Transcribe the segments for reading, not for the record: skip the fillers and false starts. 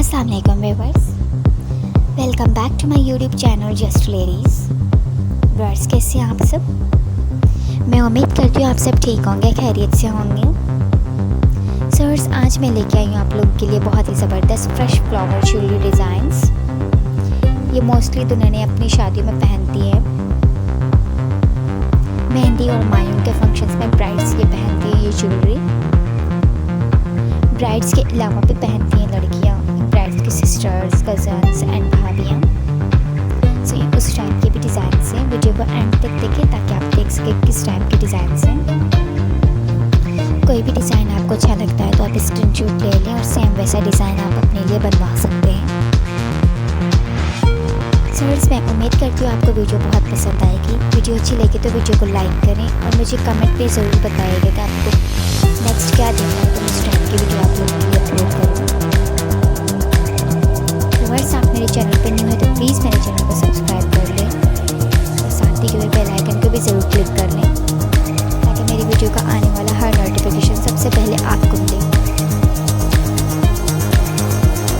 अस्सलाम वालेकुम viewers, welcome back to my YouTube channel just ladies. Viewers, कैसे हैं आप सब? मैं उम्मीद करती हूँ आप सब ठीक होंगे, खैरियत से होंगे। सर्स, आज मैं लेके आई हूँ आप लोग के लिए बहुत ही ज़बरदस्त फ्रेश फ्लावर ज्वेलरी डिज़ाइंस। ये मोस्टली दुल्हनें अपनी शादियों में पहनती है। मेहंदी और मायून के फंक्शंस में ब्राइड्स ये पहनती है। ये ज्वेलरी ब्राइड्स के अलावा भी पहनती हैं लड़कियाँ, ब्राइड्स की सिस्टर्स, कज़न्स एंड भाभियाँ। सो ये उस टाइम के भी डिज़ाइंस हैं। वीडियो को एंड तक देखें ताकि आप देख सकें किस टाइम के डिज़ाइंस हैं। कोई भी डिज़ाइन आपको अच्छा लगता है तो आप स्क्रीनशॉट ले लें और सेम वैसा डिज़ाइन आप अपने लिए बनवा सकते हैं। सर्स, मैं उम्मीद करती हूँ आपको वीडियो बहुत पसंद आएगी। वीडियो अच्छी लगी तो वीडियो को लाइक करें और मुझे कमेंट पे ज़रूर बताइएगा कि आपको नेक्स्ट क्या देखना है, तो उस टाइप की वीडियो आप लोगों के लिए अपलोड करूँ। व्यूअर्स, आप मेरे चैनल पर न्यू है तो प्लीज़ मेरे चैनल को सब्सक्राइब कर लें और साथ ही के बेल आइकन को भी ज़रूर क्लिक कर लें ताकि मेरी वीडियो का आने वाला हर नोटिफिकेशन सबसे पहले आपको मिले।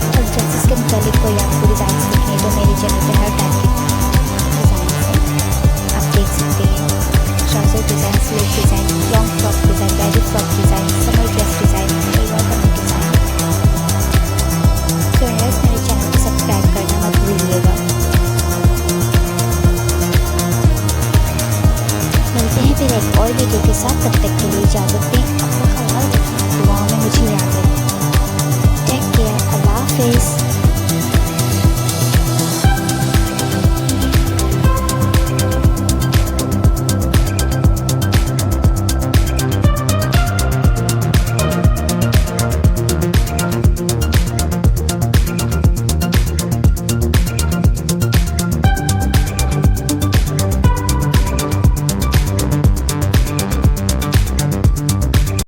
और ड्रेसेस के मुताबिक कोई आपको डिज़ाइन सीखने तो मेरे चैनल पर हर टाइप के डिज़ाइन हैं, आप देख सकते हैं। Trouser design, sleeve design, long frock design, baggy frock design, summer dress design, salwar kameez design. तो व्यूअर्स, मेरे चैनल को सब्सक्राइब करना मत भूलिएगा। मिलते हैं फिर एक और वीडियो के साथ, तब तक के लिए इजाज़त दें। अपना ख्याल रखें, दुआओं में मुझे याद रखें। टेक केयर, अल्लाह हाफिज़।